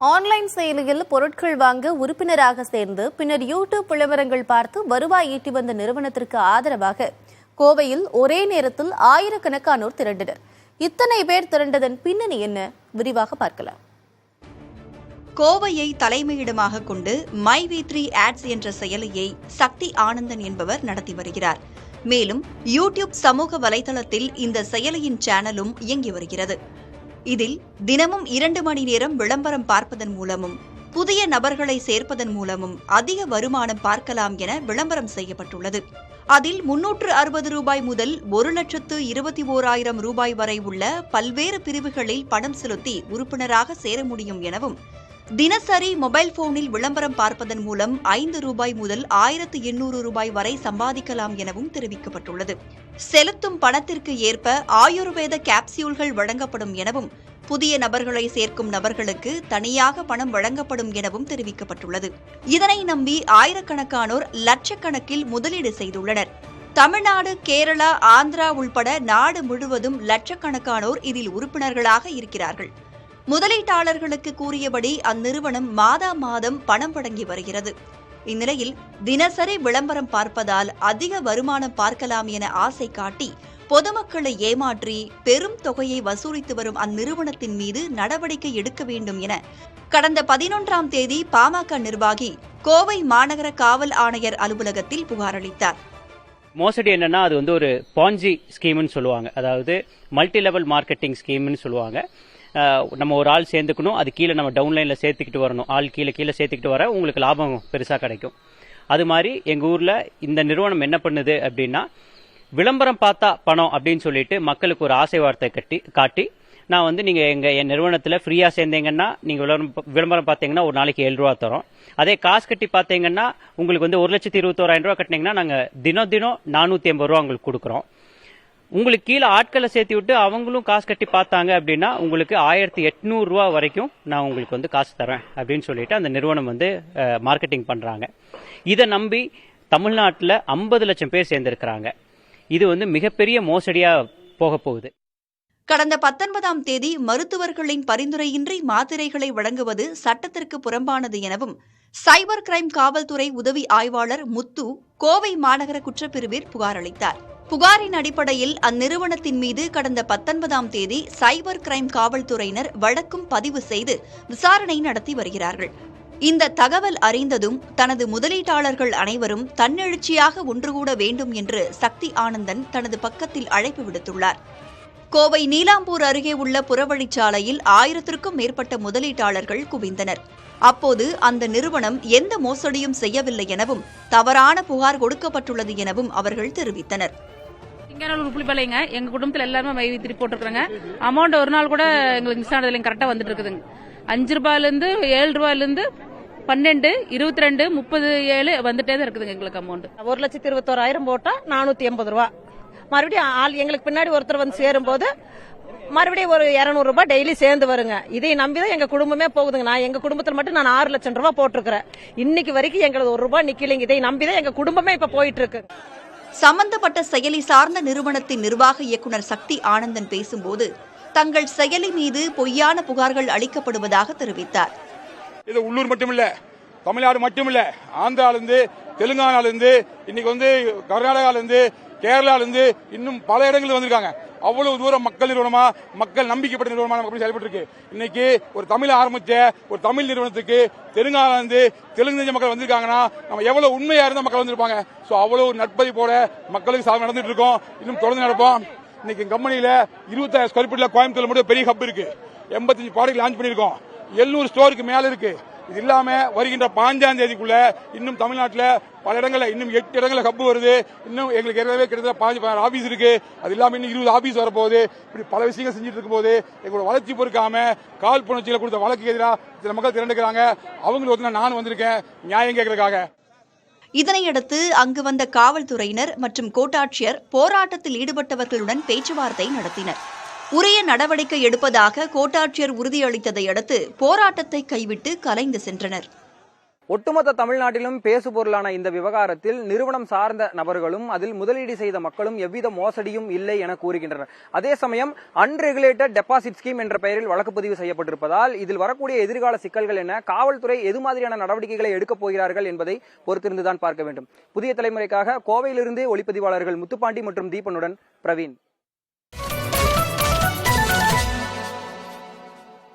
Online செயலியில் பொருட்கள் வாங்க உறுப்பினராக சேர்ந்து பின்னர் யூடியூப் விளம்பரங்கள் பார்த்து வருவாய் ஈட்டி வந்த நிறுவனத்திற்கு ஆதரவாக கோவையில் ஒரே நேரத்தில் ஆயிரக்கணக்கானோர் திரண்டனர். இத்தனை பேர் திரண்டதன் பின்னணி என்ன? விரிவாக பார்க்கலாம். கோவையை தலைமையிடமாக கொண்டு மைவி3 ஆட்ஸ் என்ற செயலியை சக்தி ஆனந்தன் என்பவர் நடத்தி வருகிறார். மேலும் யூடியூப் சமூக வலைதளத்தில் இந்த செயலியின் சேனலும் இயங்கி வருகிறது. இதில் தினமும் 2 மணி நேரம் விளம்பரம் பார்ப்பதன் மூலமும் புதிய நபர்களை சேர்ப்பதன் மூலமும் அதிக வருமானம் பார்க்கலாம் என விளம்பரம் செய்யப்பட்டுள்ளது. அதில் 360 ரூபாய் முதல் 1,21,000 ரூபாய் வரை உள்ள பல்வேறு பிரிவுகளில் பணம் செலுத்தி உறுப்பினராக சேர முடியும் எனவும், தினசரி மொபைல் போனில் விளம்பரம் பார்ப்பதன் மூலம் 5 ரூபாய் முதல் 1,800 ரூபாய் வரை சம்பாதிக்கலாம் எனவும் தெரிவிக்கப்பட்டுள்ளது. செலுத்தும் பணத்திற்கு ஏற்ப ஆயுர்வேத கேப்சியூல்கள் வழங்கப்படும் எனவும், புதிய நபர்களை சேர்க்கும் நபர்களுக்கு தனியாக பணம் வழங்கப்படும் எனவும் தெரிவிக்கப்பட்டுள்ளது. இதனை நம்பி ஆயிரக்கணக்கானோர் லட்சக்கணக்கில் முதலீடு செய்துள்ளனர். தமிழ்நாடு, கேரளா, ஆந்திரா உள்பட நாடு முழுவதும் லட்சக்கணக்கானோர் இதில் உறுப்பினர்களாக இருக்கிறார்கள். முதலீட்டாளர்களுக்கு கூறியபடி அந்நிறுவனம் மாதா மாதம் பணம் வழங்கி வருகிறது. இந்நிலையில் தினசரி விளம்பரம் பார்ப்பதால் அதிக வருமானம் பார்க்கலாம் என ஆசை காட்டி பொதுமக்களை ஏமாற்றி பெரும் தொகையை வசூலித்து வரும் அந்நிறுவனத்தின் மீது நடவடிக்கை எடுக்க வேண்டும் என கடந்த 11ஆம் தேதி பாமக நிர்வாகி கோவை மாநகர காவல் ஆணையர் அலுவலகத்தில் புகார் அளித்தார். மோசடி என்னன்னா, அது ஒரு பாஞ்சி ஸ்கீம்னு சொல்லுவாங்க. அதாவது மல்டி லெவல் மார்க்கெட்டிங் ஸ்கீம்னு சொல்லுவாங்க. நம்ம ஒரு ஆள் சேர்ந்துக்கணும், அது கீழே நம்ம டவுன்லைன்ல சேர்த்துக்கிட்டு வரணும். ஆள் கீழே சேர்த்துக்கிட்டு வர உங்களுக்கு லாபம் பெருசா கிடைக்கும். அது மாதிரி எங்க ஊர்ல இந்த நிறுவனம் என்ன பண்ணுது அப்படின்னா, விளம்பரம் பார்த்தா பணம் அப்படின்னு சொல்லிட்டு மக்களுக்கு ஒரு ஆசை வார்த்தை காட்டி, நான் நீங்க என் நிறுவனத்துல ஃப்ரீயா சேர்ந்தீங்கன்னா, நீங்க விளம்பரம் பார்த்தீங்கன்னா ஒரு நாளைக்கு 7 ரூபா தரோம். அதே காசு கட்டி பார்த்தீங்கன்னா உங்களுக்கு 1,21,000 ரூபா கட்டினீங்கன்னா நாங்க தினம் 480 ரூபா உங்களுக்கு கொடுக்குறோம். உங்களுக்கு கீழே ஆட்களை சேர்த்து விட்டு அவங்களும் காசு கட்டி பார்த்தாங்க அப்படின்னா உங்களுக்கு 1,800 ரூபா வரைக்கும் நான் உங்களுக்கு காசு தரேன் அப்படின்னு சொல்லிட்டு அந்த நிறுவனம் மார்க்கெட்டிங் பண்றாங்க. இதை நம்பி தமிழ்நாட்டில் 50 லட்சம் பேர் சேர்ந்திருக்கிறாங்க. இது மிகப்பெரிய மோசடியா போக போகுது. கடந்த 19ஆம் தேதி மருத்துவர்களின் பரிந்துரையின்றி மாத்திரைகளை வழங்குவது சட்டத்திற்கு புறம்பானது எனவும் சைபர் கிரைம் காவல்துறை உதவி ஆய்வாளர் முத்து கோவை மாநகர குற்றப்பிரிவில் புகார் அளித்தார். புகாரின் அடிப்படையில் அந்நிறுவனத்தின் மீது கடந்த 19ஆம் தேதி சைபர் கிரைம் காவல்துறையினர் வழக்கும் பதிவு செய்து விசாரணை நடத்தி வருகிறார்கள். இந்த தகவல் அறிந்ததும் தனது முதலீட்டாளர்கள் அனைவரும் தன்னெழுச்சியாக ஒன்றுகூட வேண்டும் என்று சக்தி ஆனந்தன் தனது பக்கத்தில் அழைப்பு விடுத்துள்ளார். கோவை நீலாம்பூர் அருகே உள்ள புறவழிச்சாலையில் 1000க்கும் மேற்பட்ட முதலீட்டாளர்கள் குவிந்தனர். அப்போது அந்த நிறுவனம் எந்த மோசடியும் செய்யவில்லை எனவும் தவறான புகார் கொடுக்கப்பட்டுள்ளது எனவும் அவர்கள் தெரிவித்தனர். புள்ளிப்பாளையங்க, எங்க குடும்பத்தில் எல்லாருமே மைவி3 போட்டுருக்காங்க. அமௌண்ட் ஒரு நாள் கூட எங்களுக்கு மிஸ் ஆனது கரெக்டா வந்துட்டு இருக்குதுங்க. 5 ரூபாயிலிருந்து 7 ரூபாயிலிருந்து 12, 22, 37 வந்துட்டே தான் இருக்குதுங்க எங்களுக்கு அமௌண்ட். 1,21,000 போட்டா 480 ரூபா. மறுபடியும் ஆள் எங்களுக்கு பின்னாடி ஒருத்தர் சேரும் போது மறுபடியும் ஒரு 200 ரூபாய் டெய்லி சேர்ந்து வருங்க. இதை நம்பிதான் எங்க குடும்பமே போகுதுங்க. நான் எங்க குடும்பத்தில் மட்டும் நான் 6 லட்சம் ரூபாய் போட்டிருக்கிறேன். இன்னைக்கு வரைக்கும் எங்களுக்கு 1 ரூபாய் நிக்கலைங்க. இதை நம்பிதான் எங்க குடும்பமே இப்ப போயிட்டு இருக்கு. சம்பந்தப்பட்ட செயலி சார்ந்த நிறுவனத்தின் நிர்வாக இயக்குநர் சக்தி ஆனந்தன் பேசும்போது தங்கள் செயலி மீது பொய்யான புகார்கள் அளிக்கப்படுவதாக தெரிவித்தார். இது உள்ளூர் மட்டுமில்ல, தமிழ்நாடு மட்டுமில்ல, ஆந்திராவிலிருந்து, தெலுங்கானாலிருந்து, இன்னைக்கு கர்நாடகாவிலிருந்து, கேரளாவிலிருந்து, இன்னும் பல இடங்களில் வந்திருக்காங்க. அவ்வளவு தூரம் மக்கள் நிறுவனமா, மக்கள் நம்பிக்கைப்பட்ட நிறுவனமா நம்ம செயல்பட்டு இருக்கு. இன்னைக்கு ஒரு தமிழ் ஆரம்பிச்ச ஒரு தமிழ் நிறுவனத்துக்கு தெலுங்கானாலிருந்து தெலுங்கு மக்கள் வந்திருக்காங்கன்னா நம்ம எவ்வளவு உண்மையா இருந்தா மக்கள் வந்திருப்பாங்க. சோ அவ்வளவு நட்பதிப்போட மக்களுக்கு சாதனை நடந்துட்டு இருக்கோம். இன்னும் தொடர்ந்து நடப்போம். இன்னைக்கு கம்பெனியில 20,000 ஸ்கொயர் ஃபீட்ல கோயம்புத்தூர்ல மட்டும் பெரிய ஹப் இருக்கு. 85 ப்ராடக்ட் லான்ச் பண்ணிருக்கோம். 700 ஸ்டோருக்கு மேல இருக்கு. இது இல்லாம வருகின்ற 5ஆம் தேதிக்குள்ள இன்னும் தமிழ்நாட்டில் பல இடங்கள்ல இன்னும் 8 இடங்கள்ல ஹப் வருது. இன்னும் எங்களுக்கு ஏற்கனவே கிட்டத்தட்ட 15 ஆபீஸ் இருக்கு. அது இல்லாம இன்னும் 20 ஆபீஸ் வரப்போகுது. இப்படி பல விஷயங்கள் செஞ்சுட்டு இருக்கும் போது எங்களோட வளர்ச்சி பொறுக்காம காழ்ப்புணர்ச்சியில கொடுத்த வழக்கு எதிராக சில மக்கள் திரண்டுக்கிறாங்க. அவங்களுக்கு நான் வந்திருக்கேன் நியாயம் கேட்கறதுக்காக. இதனையடுத்து அங்கு வந்த காவல்துறையினர் மற்றும் கோட்டாட்சியர் போராட்டத்தில் ஈடுபட்டவர்களுடன் பேச்சுவார்த்தை நடத்தினர். உரிய நடவடிக்கை எடுப்பதாக கோட்டாட்சியர் உறுதியளித்ததை அடுத்து போராட்டத்தை கைவிட்டு கலைந்து சென்றனர். ஒட்டுமொத்த தமிழ்நாட்டிலும் பேசுபொருளான இந்த விவகாரத்தில் நிறுவனம் சார்ந்த நபர்களும் அதில் முதலீடு செய்த மக்களும் எவ்வித மோசடியும் இல்லை என கூறுகின்றனர். அதே சமயம் அன்ரெகுலேட்டட் டெபாசிட் ஸ்கீம் என்ற பெயரில் வழக்கு பதிவு செய்யப்பட்டிருப்பதால் இதில் வரக்கூடிய எதிர்கால சிக்கல்கள் என்ன, காவல்துறை எது மாதிரியான நடவடிக்கைகளை எடுக்கப் போகிறார்கள் என்பதை பொறுத்திருந்துதான் பார்க்க வேண்டும். புதிய தலைமுறைக்காக கோவையிலிருந்து ஒளிப்பதிவாளர்கள் முத்துப்பாண்டி மற்றும் தீபனுடன் பிரவீன்.